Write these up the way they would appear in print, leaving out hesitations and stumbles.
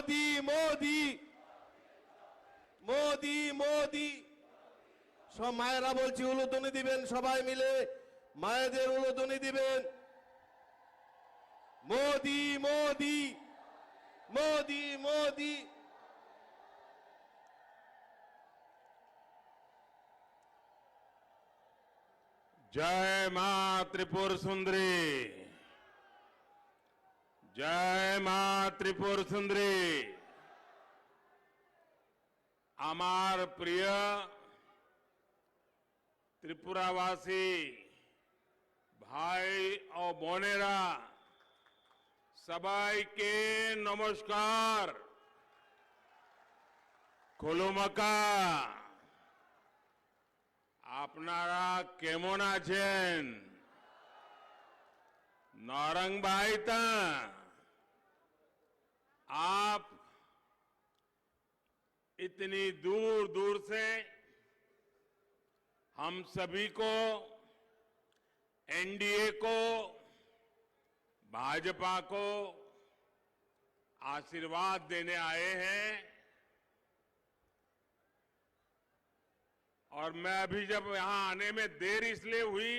মোদি মোদি মোদি মোদি সব মায়েরা বলছি উলুধ্বনি দিবেন সবাই মিলে মায়েদের উলুধ্বনি দিবেন মোদি মোদি মোদি মোদি जय मां त्रिपुर सुंदरी, जय मां त्रिपुर सुंदरी। আমার প্রিয় त्रिपुरावासी भाई और बोनेरा সবাইকে নমস্কার। খুলুমাকা। আপনারা কেমন আছেন? नौरंग भाई ता आप इतनी दूर दूर से हम सभी को, एनडीए को, भाजपा को आशीर्वाद देने आए हैं। और मैं अभी जब यहां आने में देर इसलिए हुई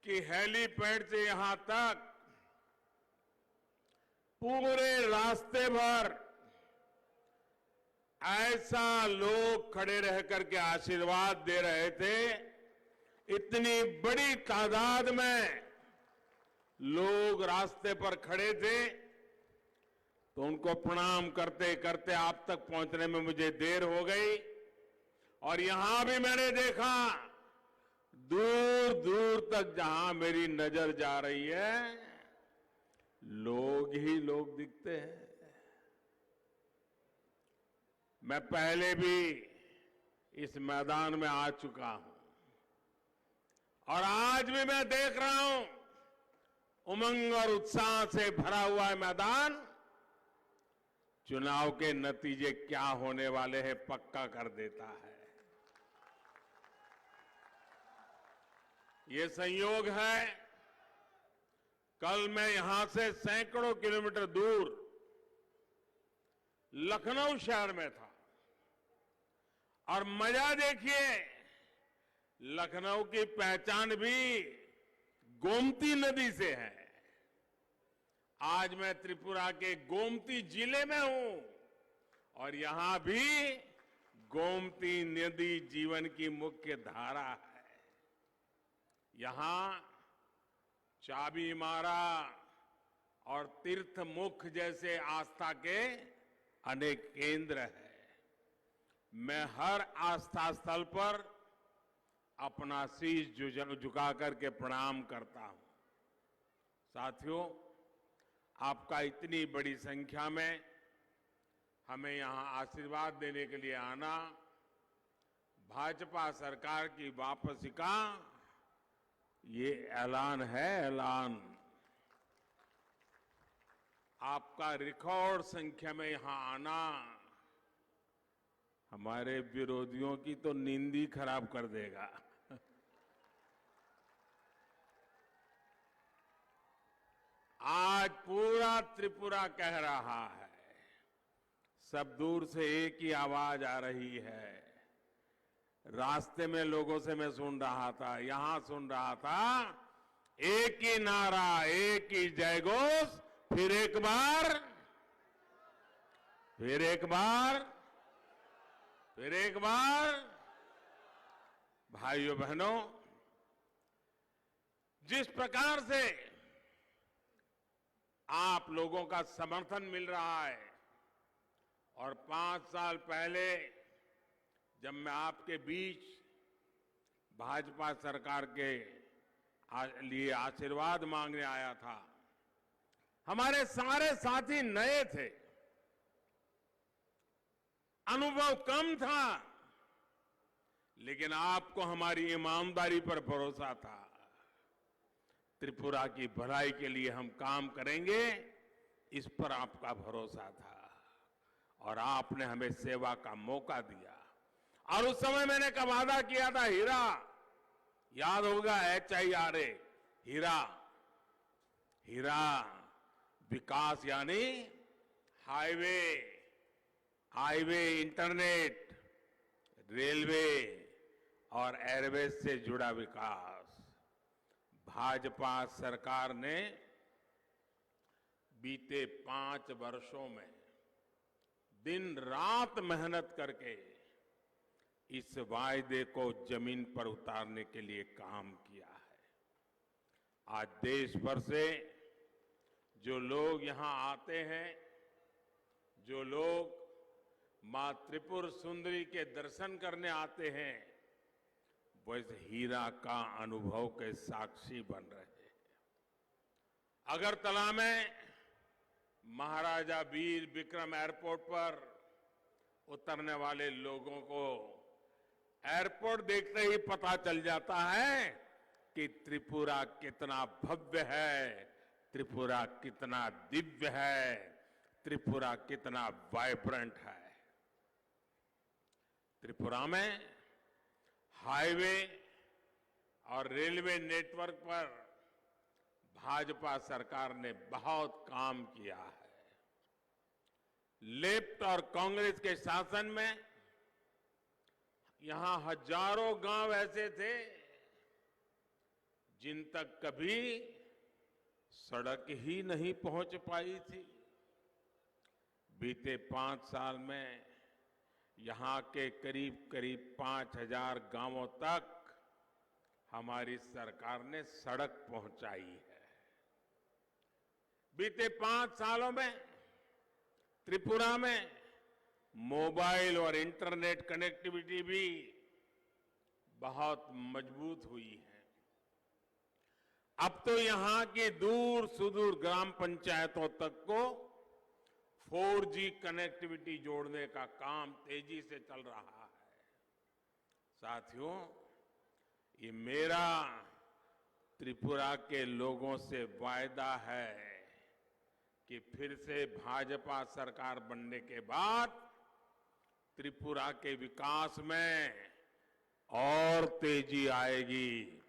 कि हेलीपैड से यहां तक पूरे रास्ते भर ऐसा लोग खड़े रह करके आशीर्वाद दे रहे थे। इतनी बड़ी तादाद में लोग रास्ते पर खड़े थे तो उनको प्रणाम करते करते आप तक पहुंचने में मुझे देर हो गई। और यहां भी मैंने देखा दूर दूर तक जहां मेरी नजर जा रही है लोग ही लोग दिखते हैं। मैं पहले भी इस मैदान में आ चुका हूं और आज भी मैं देख रहा हूं उमंग और उत्साह से भरा हुआ है मैदान। चुनाव के नतीजे क्या होने वाले हैं पक्का कर देता है। ये संयोग है, कल मैं यहां से सैकड़ों किलोमीटर दूर लखनऊ शहर में था और मजा देखिए, लखनऊ की पहचान भी गोमती नदी से है। आज मैं त्रिपुरा के गोमती जिले में हूं और यहां भी गोमती नदी जीवन की मुख्य धारा है। यहां चाबी मारा और तीर्थ मुख जैसे आस्था के अनेक केंद्र हैं। मैं हर आस्था स्थल पर अपना शीश झुका करके प्रणाम करता हूं। साथियों, आपका इतनी बड़ी संख्या में हमें यहां आशीर्वाद देने के लिए आना भाजपा सरकार की वापसी का ये ऐलान है, ऐलान। आपका रिकॉर्ड संख्या में यहां आना हमारे विरोधियों की तो नींद ही खराब कर देगा। आज पूरा त्रिपुरा कह रहा है, सब दूर से एक ही आवाज आ रही है। रास्ते में लोगों से मैं सुन रहा था, यहां सुन रहा था, एक ही नारा, एक ही जयघोष, फिर एक बार, फिर एक बार, फिर एक बार। भाइयों बहनों, जिस प्रकार से आप लोगों का समर्थन मिल रहा है और 5 साल पहले जब मैं आपके बीच भाजपा सरकार के लिए आशीर्वाद मांगने आया था, हमारे सारे साथी नए थे, अनुभव कम था, लेकिन आपको हमारी ईमानदारी पर भरोसा था। त्रिपुरा की भलाई के लिए हम काम करेंगे, इस पर आपका भरोसा था और आपने हमें सेवा का मौका दिया। और उस समय मैंने का वादा किया था, हीरा, याद होगा, HIRA, हीरा, हीरा, विकास यानी हाईवे, हाईवे इंटरनेट, रेलवे और एयरवेज से जुड़ा विकास। भाजपा सरकार ने बीते 5 वर्षों में दिन रात मेहनत करके इस वायदे को जमीन पर उतारने के लिए काम किया है। आज देश भर से जो लोग यहां आते हैं, जो लोग मां त्रिपुर सुंदरी के दर्शन करने आते हैं, वो इस हीरा का अनुभव के साक्षी बन रहे हैं। अगरतला में महाराजा वीर विक्रम एयरपोर्ट पर उतरने वाले लोगों को एयरपोर्ट देखते ही पता चल जाता है कि त्रिपुरा कितना भव्य है, त्रिपुरा कितना दिव्य है, त्रिपुरा कितना वाइब्रेंट है। त्रिपुरा में हाईवे और रेलवे नेटवर्क पर भाजपा सरकार ने बहुत काम किया है। लेफ्ट और कांग्रेस के शासन में यहां हजारों गांव ऐसे थे जिन तक कभी सड़क ही नहीं पहुंच पाई थी। बीते 5 साल में यहां के करीब करीब 5000 गांवों तक हमारी सरकार ने सड़क पहुंचाई है। बीते 5 सालों में त्रिपुरा में मोबाइल और इंटरनेट कनेक्टिविटी भी बहुत मजबूत हुई है। अब तो यहां की दूर सुदूर ग्राम पंचायतों तक को 4G कनेक्टिविटी जोड़ने का काम तेजी से चल रहा है। साथियों, ये मेरा त्रिपुरा के लोगों से वायदा है कि फिर से भाजपा सरकार बनने के बाद त्रिपुरा के विकास में और तेजी आएगी,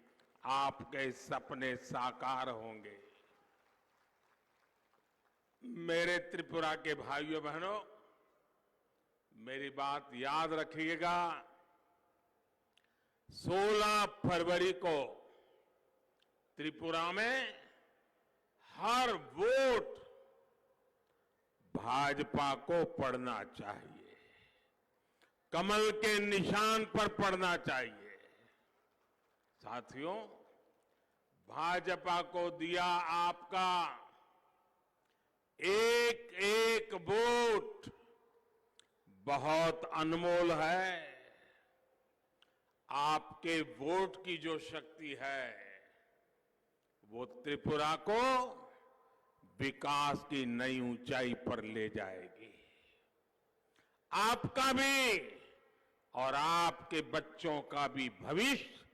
आपके सपने साकार होंगे। मेरे त्रिपुरा के भाइयों बहनों, मेरी बात याद रखिएगा। 16 फरवरी को त्रिपुरा में हर वोट भाजपा को पड़ना चाहिए, कमल के निशान पर पड़ना चाहिए। साथियों, भाजपा को दिया आपका एक एक वोट बहुत अनमोल है। आपके वोट की जो शक्ति है वो त्रिपुरा को विकास की नई ऊंचाई पर ले जाएगी। आपका भी और आपके बच्चों का भी भविष्य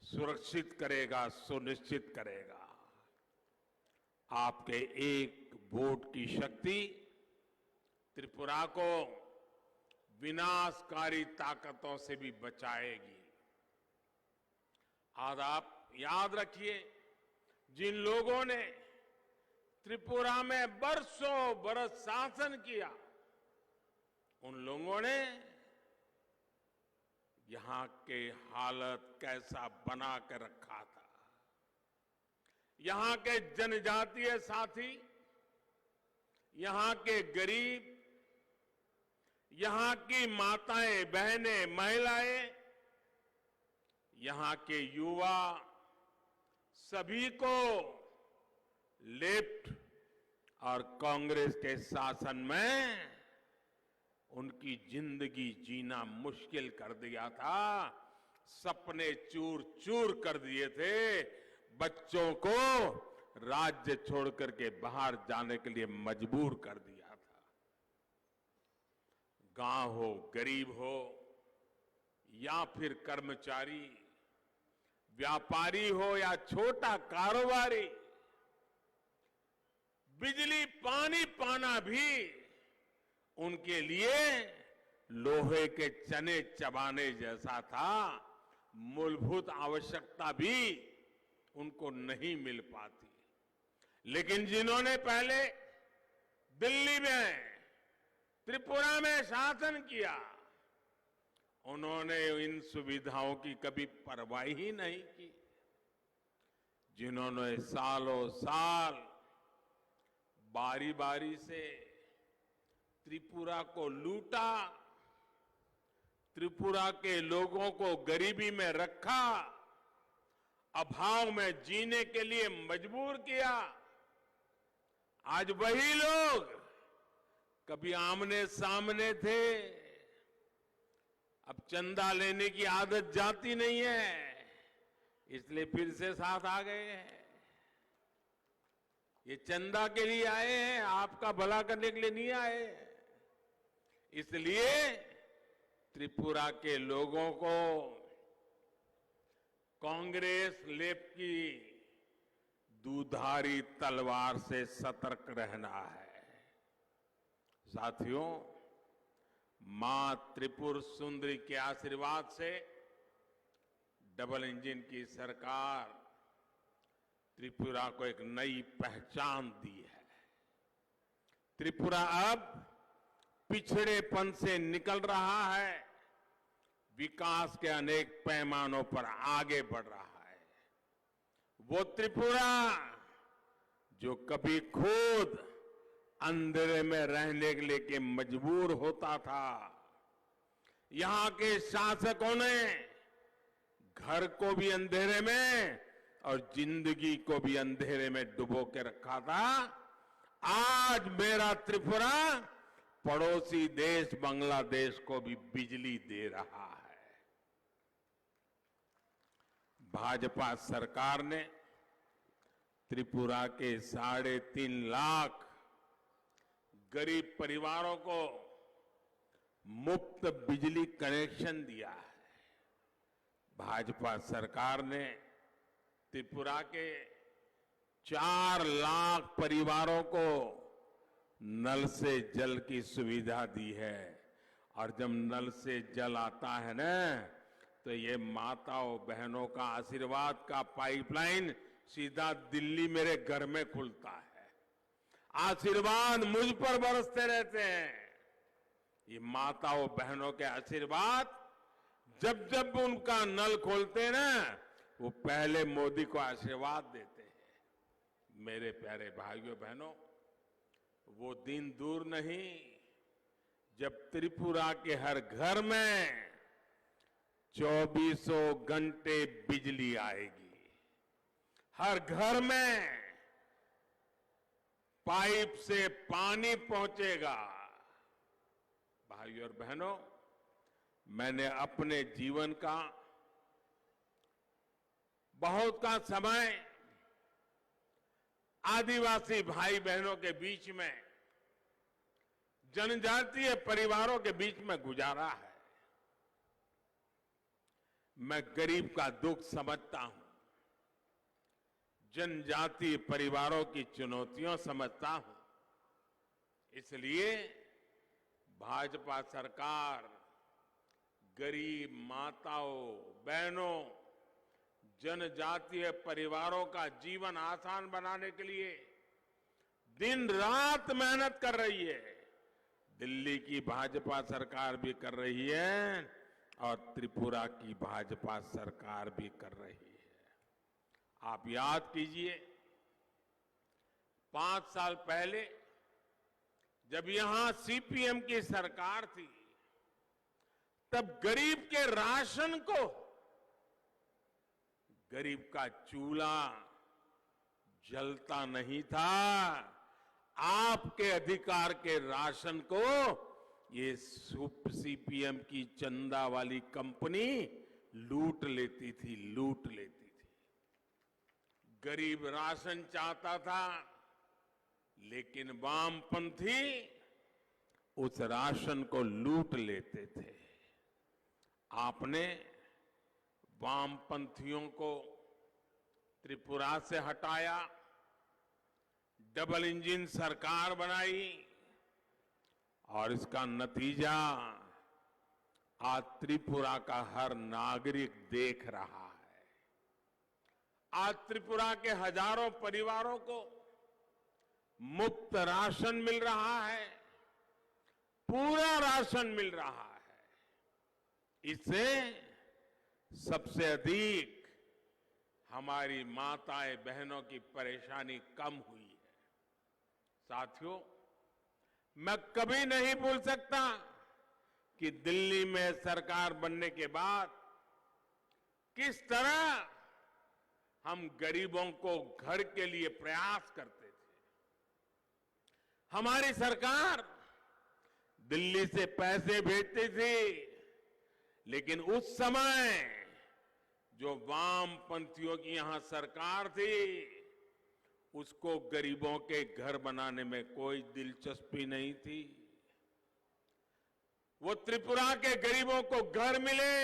सुरक्षित करेगा, सुनिश्चित करेगा। आपके एक वोट की शक्ति त्रिपुरा को विनाशकारी ताकतों से भी बचाएगी। आज आप याद रखिए, जिन लोगों ने त्रिपुरा में बरसों बरस शासन किया, उन लोगों ने यहां के हालत कैसा बना कर रखा था। यहां के जनजातीय साथी, यहां के गरीब, यहां की माताएं, बहनें, महिलाएं, यहां के युवा, सभी को लेफ्ट और कांग्रेस के शासन में उनकी जिंदगी जीना मुश्किल कर दिया था। सपने चूर चूर कर दिए थे। बच्चों को राज्य छोड़कर के बाहर जाने के लिए मजबूर कर दिया था। गांव हो, गरीब हो या फिर कर्मचारी, व्यापारी हो या छोटा कारोबारी, बिजली पानी पाना भी उनके लिए लोहे के चने चबाने जैसा था। मूलभूत आवश्यकता भी उनको नहीं मिल पाती। लेकिन जिन्होंने पहले दिल्ली में त्रिपुरा में शासन किया, उन्होंने इन सुविधाओं की कभी परवाह ही नहीं की। जिन्होंने सालों साल बारी बारी से त्रिपुरा को लूटा, त्रिपुरा के लोगों को गरीबी में रखा, अभाव में जीने के लिए मजबूर किया, आज वही लोग कभी आमने सामने थे, अब चंदा लेने की आदत जाती नहीं है, इसलिए फिर से साथ आ गए हैं। ये चंदा के लिए आए हैं, आपका भला करने के लिए नहीं आए। इसलिए त्रिपुरा के लोगों को कांग्रेस लेप की दुधारी तलवार से सतर्क रहना है। साथियों, मां त्रिपुर सुंदरी के आशीर्वाद से डबल इंजन की सरकार त्रिपुरा को एक नई पहचान दी है। त्रिपुरा अब पिछड़ेपन से निकल रहा है, विकास के अनेक पैमानों पर आगे बढ़ रहा है। वो त्रिपुरा जो कभी खुद अंधेरे में रहने के लिए मजबूर होता था, यहां के शासकों ने घर को भी अंधेरे में और जिंदगी को भी अंधेरे में डुबो के रखा था, आज मेरा त्रिपुरा पड़ोसी देश बांग्लादेश को भी बिजली दे रहा है। भाजपा सरकार ने त्रिपुरा के 3.5 लाख गरीब परिवारों को मुफ्त बिजली कनेक्शन दिया है। भाजपा सरकार ने त्रिपुरा के 4 लाख परिवारों को नल से जल की सुविधा दी है। और जब नल से जल आता है ना, तो ये माताओं बहनों का आशीर्वाद का पाइपलाइन सीधा दिल्ली मेरे घर में खुलता है। आशीर्वाद मुझ पर बरसते रहते हैं। ये माताओं बहनों के आशीर्वाद जब जब उनका नल खोलते हैं ना, वो पहले मोदी को आशीर्वाद देते हैं। मेरे प्यारे भाइयों बहनों, वो दिन दूर नहीं जब त्रिपुरा के हर घर में 24 घंटे बिजली आएगी। हर घर में पाइप से पानी पहुंचेगा। भाइयों और बहनों, मैंने अपने जीवन का बहुत का समय आदिवासी भाई बहनों के बीच में, जनजातीय परिवारों के बीच में गुजारा है। मैं गरीब का दुख समझता हूं, जनजातीय परिवारों की चुनौतियां समझता हूं। इसलिए भाजपा सरकार गरीब माताओं बहनों, जनजातीय परिवारों का जीवन आसान बनाने के लिए दिन रात मेहनत कर रही है। दिल्ली की भाजपा सरकार भी कर रही है और त्रिपुरा की भाजपा सरकार भी कर रही है। आप याद कीजिए, 5 साल पहले जब यहां सीपीएम की सरकार थी, तब गरीब के राशन को, गरीब का चूल्हा जलता नहीं था। आपके अधिकार के राशन को ये सीपीएम की चंदा वाली कंपनी लूट लेती थी। गरीब राशन चाहता था, लेकिन वामपंथी उस राशन को लूट लेते थे। आपने वामपंथियों को त्रिपुरा से हटाया, डबल इंजन सरकार बनाई और इसका नतीजा आज त्रिपुरा का हर नागरिक देख रहा है। आज त्रिपुरा के हजारों परिवारों को मुफ्त राशन मिल रहा है। पूरा राशन मिल रहा है। इससे सबसे अधिक हमारी माताएं बहनों की परेशानी कम हुई है। साथियों, मैं कभी नहीं भूल सकता कि दिल्ली में सरकार बनने के बाद किस तरह हम गरीबों को घर के लिए प्रयास करते थे। हमारी सरकार दिल्ली से पैसे भेजती थी, लेकिन उस समय जो वामपंथियों की यहां सरकार थी, उसको गरीबों के घर बनाने में कोई दिलचस्पी नहीं थी। वो त्रिपुरा के गरीबों को घर मिले,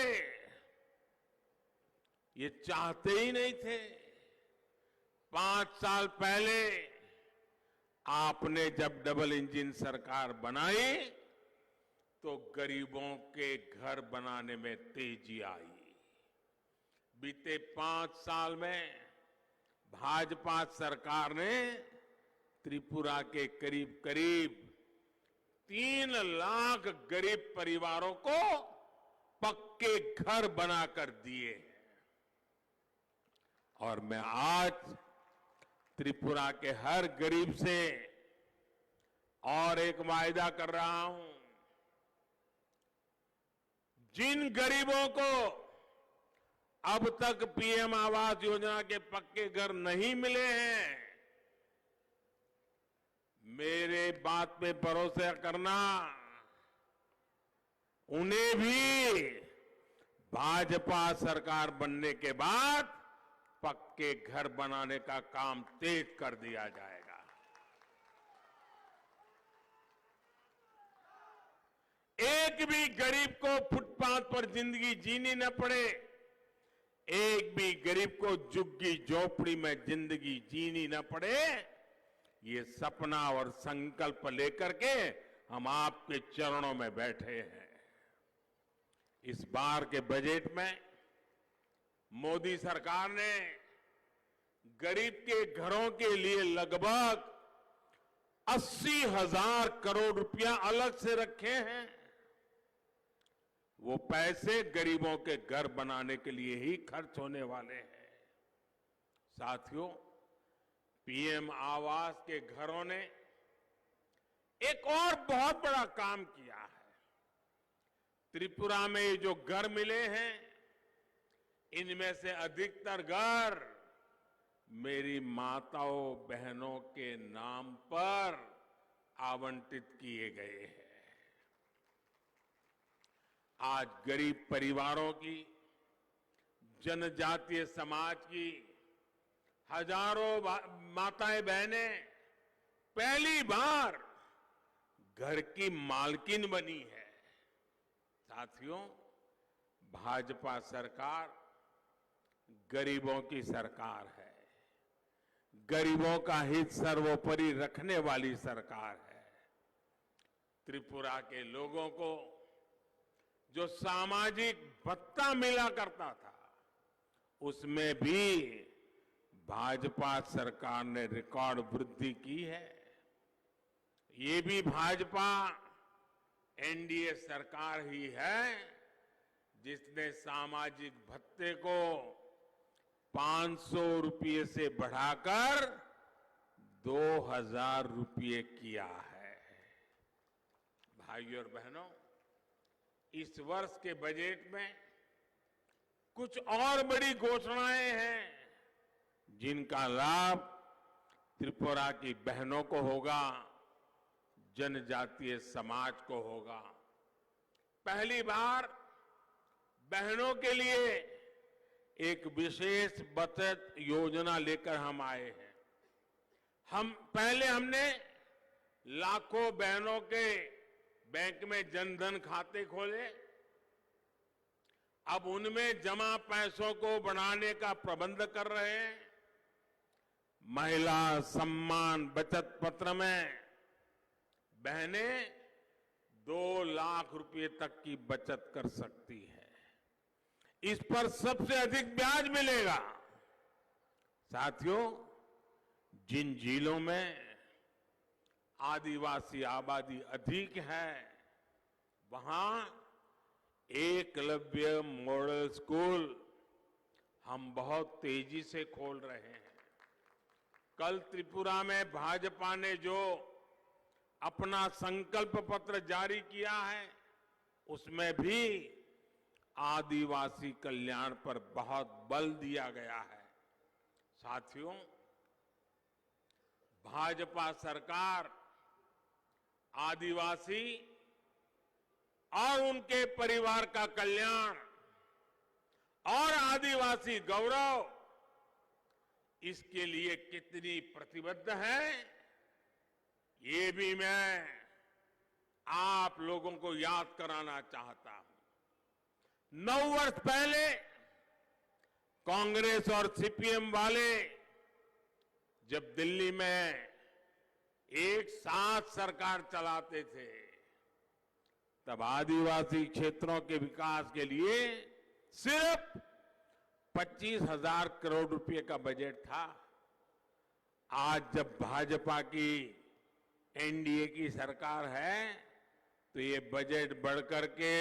ये चाहते ही नहीं थे। 5 साल पहले आपने जब डबल इंजन सरकार बनाई तो गरीबों के घर बनाने में तेजी आई। बीते 5 साल में भाजपा सरकार ने त्रिपुरा के करीब करीब 3 लाख गरीब परिवारों को पक्के घर बनाकर दिए हैं। और मैं आज त्रिपुरा के हर गरीब से और एक वायदा कर रहा हूं, जिन गरीबों को अब तक पीएम आवास योजना के पक्के घर नहीं मिले हैं, मेरे बात पे भरोसा करना, उन्हें भी भाजपा सरकार बनने के बाद पक्के घर बनाने का काम तेज कर दिया जाएगा। एक भी गरीब को फुटपाथ पर जिंदगी जीनी न पड़े, एक भी गरीब को झुग्गी झोपड़ी में जिंदगी जीनी न पड़े, ये सपना और संकल्प लेकर के हम आपके चरणों में बैठे हैं। इस बार के बजट में मोदी सरकार ने गरीब के घरों के लिए लगभग 80,000 करोड़ रुपया अलग से रखे हैं। वो पैसे गरीबों के घर बनाने के लिए ही खर्च होने वाले हैं। साथियों, पीएम आवास के घरों ने एक और बहुत बड़ा काम किया है। त्रिपुरा में जो घर मिले हैं, इनमें से अधिकतर घर मेरी माताओं बहनों के नाम पर आवंटित किए गए हैं। आज गरीब परिवारों की, जनजातीय समाज की हजारों माताएं बहनें पहली बार घर की मालकिन बनी है। साथियों, भाजपा सरकार गरीबों की सरकार है, गरीबों का हित सर्वोपरि रखने वाली सरकार है। त्रिपुरा के लोगों को जो सामाजिक भत्ता मिला करता था, उसमें भी भाजपा सरकार ने रिकॉर्ड वृद्धि की है। ये भी भाजपा एनडीए सरकार ही है जिसने सामाजिक भत्ते को 500 रुपये से बढ़ाकर 2,000 रुपये किया है। भाइयों और बहनों, इस वर्ष के बजट में कुछ और बड़ी घोषणाएं हैं जिनका लाभ त्रिपुरा की बहनों को होगा, जनजातीय समाज को होगा। पहली बार बहनों के लिए एक विशेष बचत योजना लेकर हम आए हैं। हमने लाखों बहनों के बैंक में जनधन खाते खोले। अब उनमें जमा पैसों को बढ़ाने का प्रबंध कर रहे हैं। महिला सम्मान बचत पत्र में बहनें 2 लाख रुपए तक की बचत कर सकती है। इस पर सबसे अधिक ब्याज मिलेगा। साथियों, जिन जिलों में आदिवासी आबादी अधिक है, वहां एकलव्य मॉडल स्कूल हम बहुत तेजी से खोल रहे हैं। कल त्रिपुरा में भाजपा ने जो अपना संकल्प पत्र जारी किया है, उसमें भी आदिवासी कल्याण पर बहुत बल दिया गया है। साथियों, भाजपा सरकार आदिवासी और उनके परिवार का कल्याण और आदिवासी गौरव, इसके लिए कितनी प्रतिबद्ध है, ये भी मैं आप लोगों को याद कराना चाहता हूं। 9 वर्ष पहले कांग्रेस और सीपीएम वाले जब दिल्ली में एक साथ सरकार चलाते थे, तब आदिवासी क्षेत्रों के विकास के लिए सिर्फ 25,000 करोड़ रुपए का बजट था। आज जब भाजपा की एनडीए की सरकार है, तो ये बजट बढ़कर के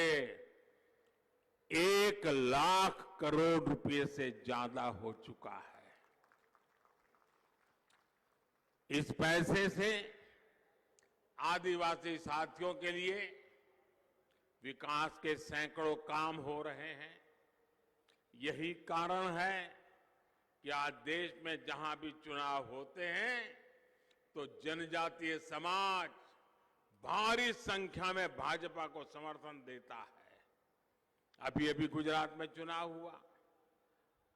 1 लाख करोड़ रुपए से ज्यादा हो चुका है। इस पैसे से आदिवासी साथियों के लिए विकास के सैकड़ों काम हो रहे हैं। यही कारण है कि आज देश में जहां भी चुनाव होते हैं, तो जनजातीय समाज भारी संख्या में भाजपा को समर्थन देता है। अभी अभी गुजरात में चुनाव हुआ,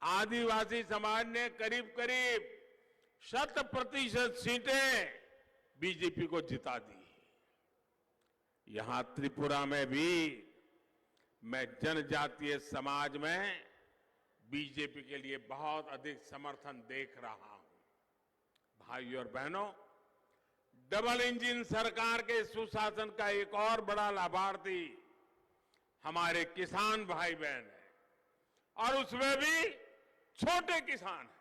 आदिवासी समाज ने करीब करीब 100% सीटें बीजेपी को जिता दी। यहां त्रिपुरा में भी मैं जनजातीय समाज में बीजेपी के लिए बहुत अधिक समर्थन देख रहा हूं। भाइयों और बहनों, डबल इंजन सरकार के सुशासन का एक और बड़ा लाभार्थी हमारे किसान भाई बहन है, और उसमें भी छोटे किसान हैं।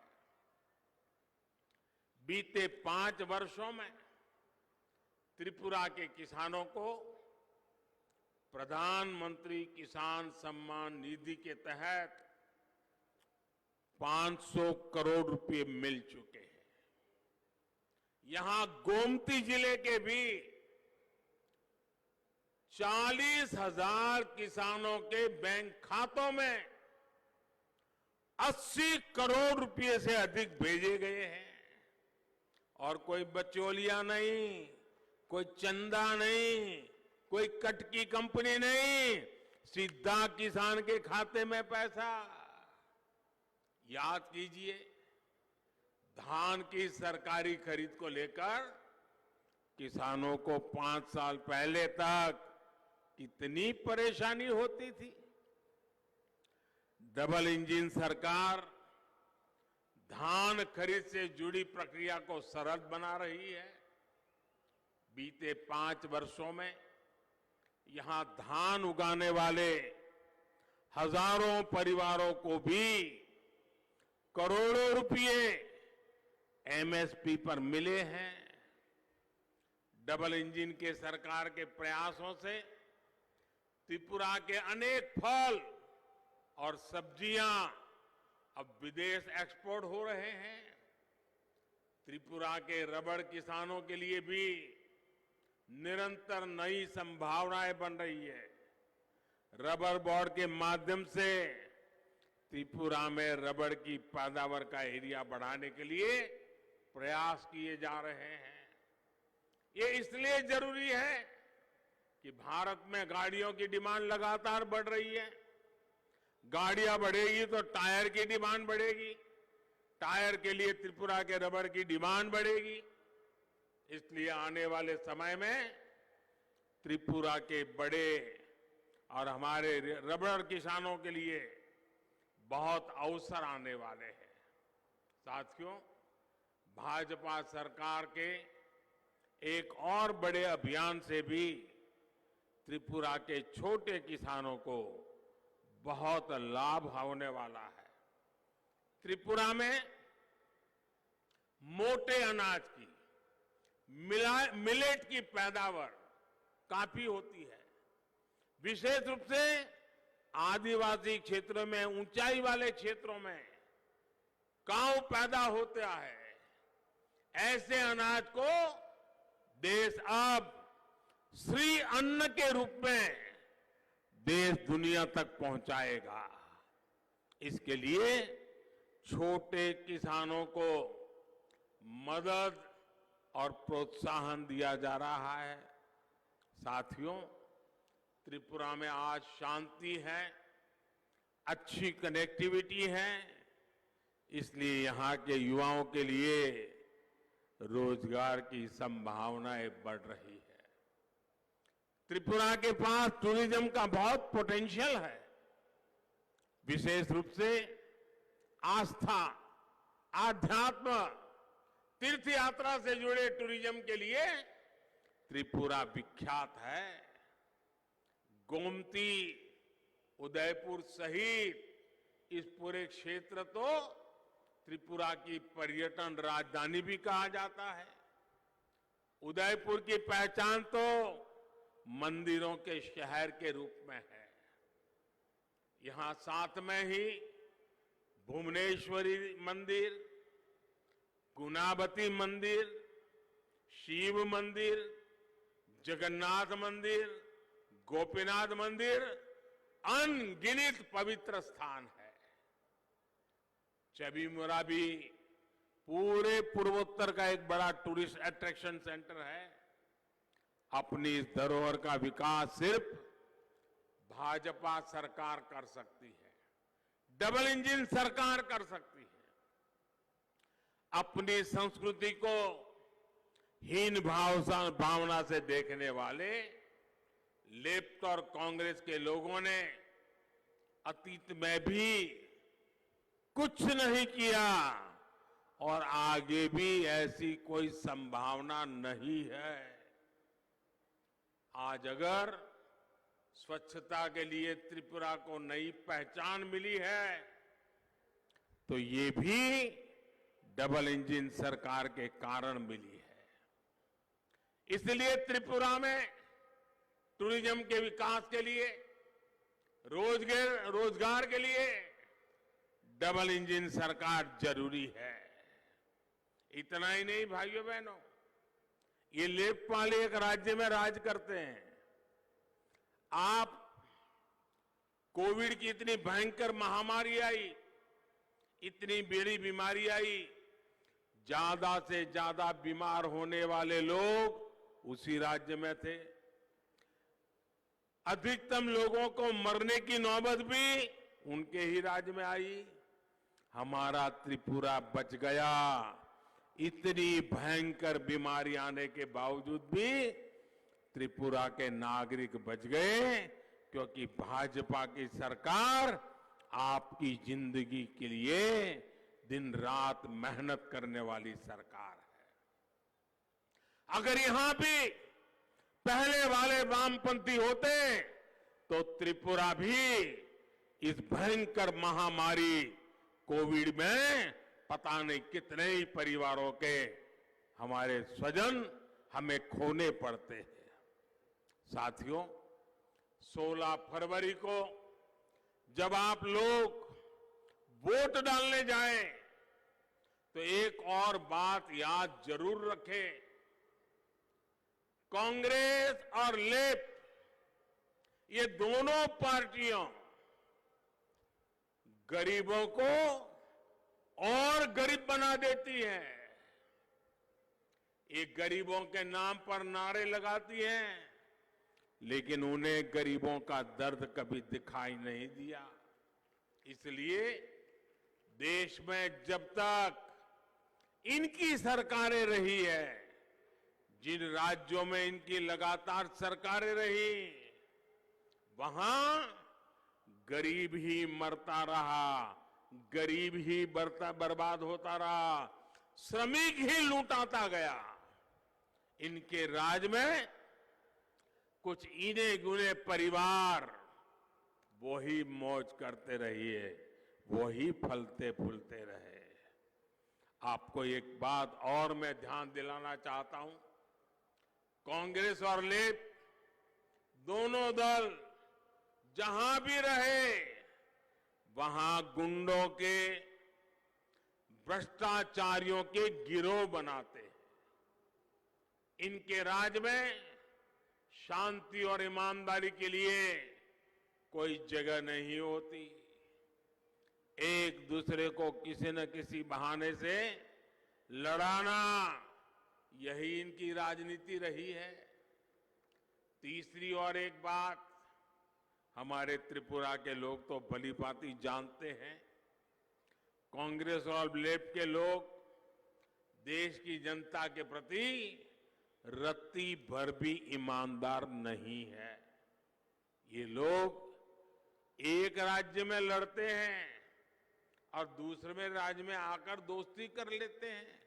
बीते 5 वर्षों में त्रिपुरा के किसानों को प्रधानमंत्री किसान सम्मान निधि के तहत 500 करोड़ रुपए मिल चुके हैं। यहां गोमती जिले के भी 40,000 किसानों के बैंक खातों में 80 करोड़ रुपए से अधिक भेजे गए हैं। और कोई बचौलिया नहीं, कोई चंदा नहीं, कोई कट की कंपनी नहीं, सीधा किसान के खाते में पैसा। याद कीजिए, धान की सरकारी खरीद को लेकर किसानों को 5 साल पहले तक कितनी परेशानी होती थी। डबल इंजन सरकार धान खरीद से जुड़ी प्रक्रिया को सरल बना रही है। बीते 5 वर्षों में यहां धान उगाने वाले हजारों परिवारों को भी करोड़ों रुपए एमएसपी पर मिले हैं। डबल इंजन के सरकार के प्रयासों से त्रिपुरा के अनेक फल और सब्जियां अब विदेश एक्सपोर्ट हो रहे हैं। त्रिपुरा के रबड़ किसानों के लिए भी निरंतर नई संभावनाएं बन रही है। रबर बोर्ड के माध्यम से त्रिपुरा में रबड़ की पैदावार का एरिया बढ़ाने के लिए प्रयास किए जा रहे हैं। ये इसलिए जरूरी है कि भारत में गाड़ियों की डिमांड लगातार बढ़ रही है। गाड़ियां बढ़ेगी तो टायर की डिमांड बढ़ेगी, टायर के लिए त्रिपुरा के रबड़ की डिमांड बढ़ेगी। इसलिए आने वाले समय में त्रिपुरा के बड़े और हमारे रबड़ किसानों के लिए बहुत अवसर आने वाले हैं। साथियों, भाजपा सरकार के एक और बड़े अभियान से भी त्रिपुरा के छोटे किसानों को बहुत लाभ होने वाला है। त्रिपुरा में मोटे अनाज की, मिलेट की पैदावार काफी होती है। विशेष रूप से आदिवासी क्षेत्रों में, ऊंचाई वाले क्षेत्रों में गांव पैदा होता है, ऐसे अनाज को देश अब श्री अन्न के रूप में देश दुनिया तक पहुंचाएगा। इसके लिए छोटे किसानों को मदद और प्रोत्साहन दिया जा रहा है। साथियों, त्रिपुरा में आज शांति है, अच्छी कनेक्टिविटी है, इसलिए यहां के युवाओं के लिए रोजगार की संभावनाएं बढ़ रही है। त्रिपुरा के पास टूरिज्म का बहुत पोटेंशियल है। विशेष रूप से आस्था, आध्यात्म, तीर्थ यात्रा से जुड़े टूरिज्म के लिए त्रिपुरा विख्यात है। गोमती, उदयपुर सहित इस पूरे क्षेत्र तो त्रिपुरा की पर्यटन राजधानी भी कहा जाता है। उदयपुर की पहचान तो मंदिरों के शहर के रूप में है। यहां साथ में ही भुवनेश्वरी मंदिर, गुनावती मंदिर, शिव मंदिर, जगन्नाथ मंदिर, गोपीनाथ मंदिर, अनगिनत पवित्र स्थान है। चबीमुरा भी पूरे पूर्वोत्तर का एक बड़ा टूरिस्ट अट्रैक्शन सेंटर है। अपनी इस धरोहर का विकास सिर्फ भाजपा सरकार कर सकती है, डबल इंजन सरकार कर सकती है। अपनी संस्कृति को हीन भावना से देखने वाले लेफ्ट और कांग्रेस के लोगों ने अतीत में भी कुछ नहीं किया और आगे भी ऐसी कोई संभावना नहीं है। आज अगर स्वच्छता के लिए त्रिपुरा को नई पहचान मिली है तो ये भी डबल इंजन सरकार के कारण मिली है। इसलिए त्रिपुरा में टूरिज्म के विकास के लिए, रोजगार के लिए डबल इंजन सरकार जरूरी है। इतना ही नहीं भाइयों बहनों, ये लेफ्ट वाले एक राज्य में राज करते हैं। आप कोविड की इतनी भयंकर महामारी आई, इतनी बड़ी बीमारी आई, ज्यादा से ज्यादा बीमार होने वाले लोग उसी राज्य में थे। अधिकतम लोगों को मरने की नौबत भी उनके ही राज्य में आई। हमारा त्रिपुरा बच गया। इतनी भयंकर बीमारी आने के बावजूद भी त्रिपुरा के नागरिक बच गए, क्योंकि भाजपा की सरकार आपकी जिंदगी के लिए दिन रात मेहनत करने वाली सरकार है। अगर यहां भी पहले वाले वामपंथी होते तो त्रिपुरा भी इस भयंकर महामारी कोविड में पता नहीं कितने ही परिवारों के हमारे स्वजन हमें खोने पड़ते हैं। साथियों, 16 फरवरी को जब आप लोग वोट डालने जाएं तो एक और बात याद जरूर रखें। कांग्रेस और लेफ्ट ये दोनों पार्टियां गरीबों को और गरीब बना देती हैं। ये गरीबों के नाम पर नारे लगाती हैं, लेकिन उन्हें गरीबों का दर्द कभी दिखाई नहीं दिया। इसलिए देश में जब तक इनकी सरकारें रही है, जिन राज्यों में इनकी लगातार सरकारें रही, वहां गरीब ही मरता रहा, गरीब ही बर्बाद होता रहा, श्रमिक ही लूटाता गया। इनके राज में कुछ इने गुने परिवार वही मौज करते रहिए, वही फलते फूलते रहे। आपको एक बात और मैं ध्यान दिलाना चाहता हूं। कांग्रेस और लेफ्ट दोनों दल जहां भी रहे वहां गुंडों के, भ्रष्टाचारियों के गिरोह बनाते हैं। इनके राज में शांति और ईमानदारी के लिए कोई जगह नहीं होती। एक दूसरे को किसी न किसी बहाने से लड़ाना, यही इनकी राजनीति रही है। तीसरी और एक बात हमारे त्रिपुरा के लोग तो भलीभांति जानते हैं, कांग्रेस और लेफ्ट के लोग देश की जनता के प्रति रत्ती भर भी ईमानदार नहीं है। ये लोग एक राज्य में लड़ते हैं और दूसरे में राज्य में आकर दोस्ती कर लेते हैं।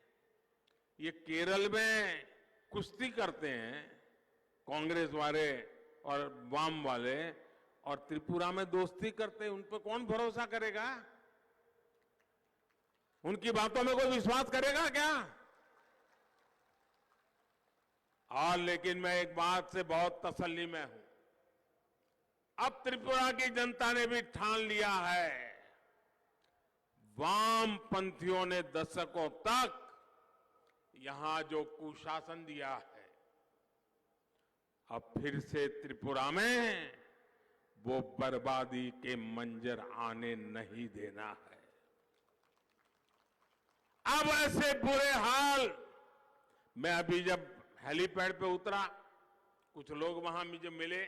ये केरल में कुश्ती करते हैं कांग्रेस वाले और वाम वाले, और त्रिपुरा में दोस्ती करते हैं। उन पर कौन भरोसा करेगा? उनकी बातों में कोई विश्वास करेगा क्या? और लेकिन मैं एक बात से बहुत तसल्ली में हूं, अब त्रिपुरा की जनता ने भी ठान लिया है। वामपंथियों ने दशकों तक यहां जो कुशासन दिया है, अब फिर से त्रिपुरा में वो बर्बादी के मंजर आने नहीं देना है। अब ऐसे बुरे हाल, मैं अभी जब हेलीपैड पे उतरा, कुछ लोग वहां मुझे मिले,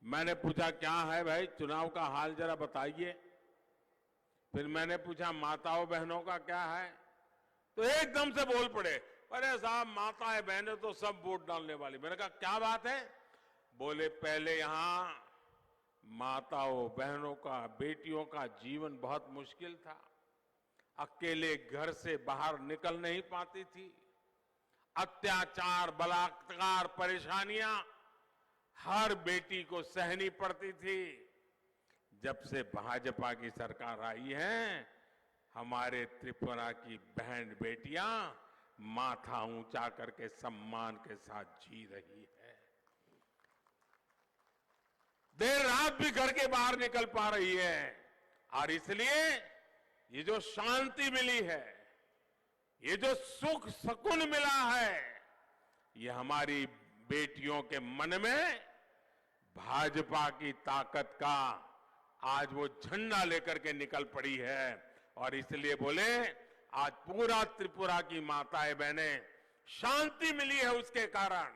मैंने पूछा क्या है भाई चुनाव का हाल जरा बताइए। फिर मैंने पूछा माताओं बहनों का क्या है, तो एकदम से बोल पड़े, अरे साहब माताएं बहनें तो सब वोट डालने वाली। मैंने कहा क्या बात है? बोले पहले यहां माताओं बहनों का, बेटियों का जीवन बहुत मुश्किल था, अकेले घर से बाहर निकल नहीं पाती थी, अत्याचार बलात्कार परेशानियां हर बेटी को सहनी पड़ती थी। जब से भाजपा की सरकार आई है, हमारे त्रिपुरा की बहन बेटियां माथा ऊंचा करके सम्मान के साथ जी रही है, देर रात भी घर के बाहर निकल पा रही है। और इसलिए ये जो शांति मिली है, ये जो सुख सुकून मिला है, ये हमारी बेटियों के मन में भाजपा की ताकत का आज वो झंडा लेकर के निकल पड़ी है। और इसलिए बोले आज पूरा त्रिपुरा की माताएं बहनें, शांति मिली है उसके कारण,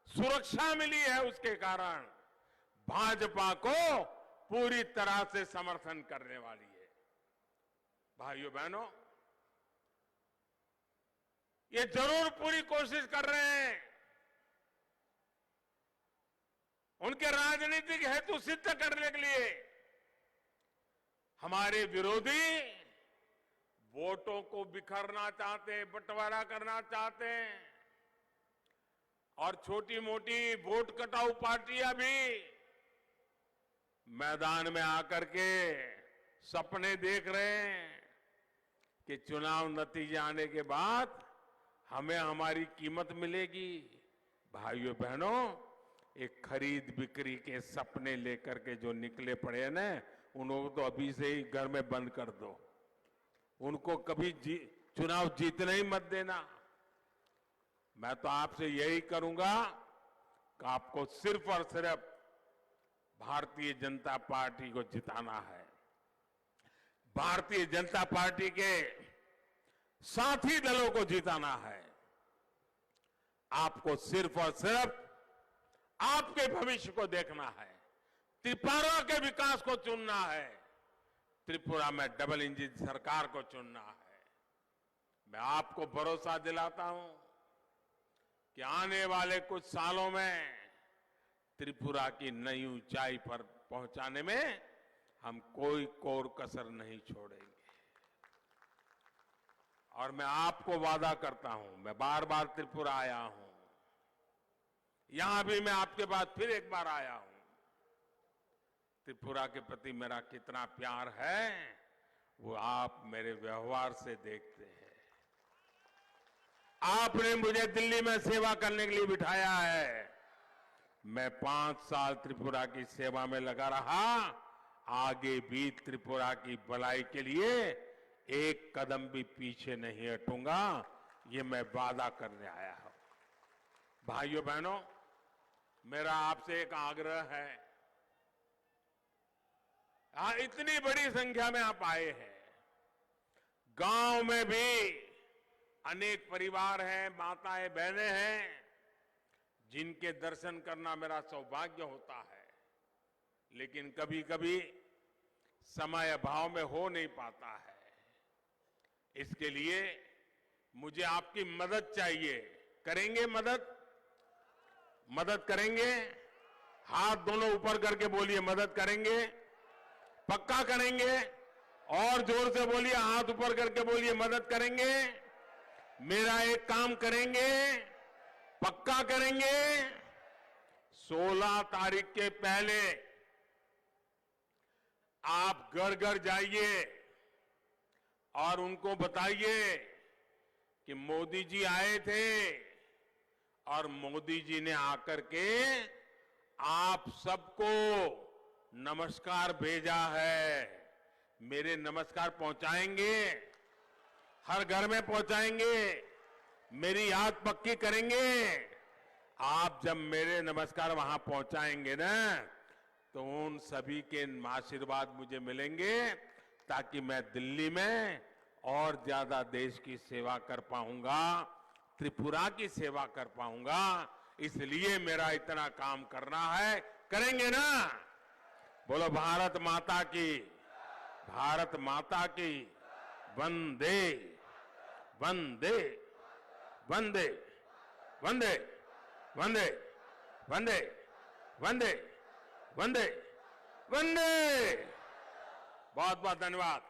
सुरक्षा मिली है उसके कारण, भाजपा को पूरी तरह से समर्थन करने वाली है। भाइयों बहनों, ये जरूर पूरी कोशिश कर रहे हैं उनके राजनीतिक हेतु सिद्ध करने के लिए। हमारे विरोधी वोटों को बिखरना चाहते हैं, बंटवारा करना चाहते हैं, और छोटी मोटी वोट कटाऊ पार्टियां भी मैदान में आकर के सपने देख रहे हैं कि चुनाव नतीजे आने के बाद हमें हमारी कीमत मिलेगी। भाइयों बहनों, एक खरीद बिक्री के सपने लेकर के जो निकले पड़े हैं ना, उनको तो अभी से ही घर में बंद कर दो। उनको कभी चुनाव जीतने ही मत देना। मैं तो आपसे यही करूंगा कि आपको सिर्फ और सिर्फ भारतीय जनता पार्टी को जिताना है। भारतीय जनता पार्टी के साथी दलों को जिताना है। आपको सिर्फ और सिर्फ आपके भविष्य को देखना है, त्रिपुरा के विकास को चुनना है, त्रिपुरा में डबल इंजन सरकार को चुनना है। मैं आपको भरोसा दिलाता हूं कि आने वाले कुछ सालों में त्रिपुरा की नई ऊंचाई पर पहुंचाने में हम कोई कोर कसर नहीं छोड़ेंगे। और मैं आपको वादा करता हूं, मैं बार बार त्रिपुरा आया हूं, यहां भी मैं आपके पास फिर एक बार आया हूं। त्रिपुरा के प्रति मेरा कितना प्यार है वो आप मेरे व्यवहार से देखते हैं। आपने मुझे दिल्ली में सेवा करने के लिए बिठाया है, मैं 5 साल त्रिपुरा की सेवा में लगा रहा, आगे भी त्रिपुरा की भलाई के लिए एक कदम भी पीछे नहीं हटूंगा, ये मैं वादा करने आया हूं। भाइयों बहनों, मेरा आपसे एक आग्रह है, इतनी बड़ी संख्या में आप आए हैं, गांव में भी अनेक परिवार हैं, माताएं बहनें हैं, जिनके दर्शन करना मेरा सौभाग्य होता है, लेकिन कभी कभी समय अभाव में हो नहीं पाता है। इसके लिए मुझे आपकी मदद चाहिए। करेंगे मदद? मदद करेंगे? हाथ दोनों ऊपर करके बोलिए, मदद करेंगे? पक्का करेंगे? और जोर से बोलिए, हाथ ऊपर करके बोलिए, मदद करेंगे? मेरा एक काम करेंगे? पक्का करेंगे? 16 तारीख के पहले आप घर घर जाइए और उनको बताइए कि मोदी जी आए थे और मोदी जी ने आकर के आप सबको नमस्कार भेजा है। मेरे नमस्कार पहुंचाएंगे? हर घर में पहुंचाएंगे? मेरी याद पक्की करेंगे? आप जब मेरे नमस्कार वहां पहुंचाएंगे ना, तो उन सभी के आशीर्वाद मुझे मिलेंगे, ताकि मैं दिल्ली में और ज्यादा देश की सेवा कर पाऊंगा, त्रिपुरा की सेवा कर पाऊंगा। इसलिए मेरा इतना काम करना है। करेंगे ना? बोलो भारत माता की, भारत माता की। वंदे वंदे वंदे वंदे वंदे वंदे वंदे वंदे वंदे। बहुत बहुत धन्यवाद।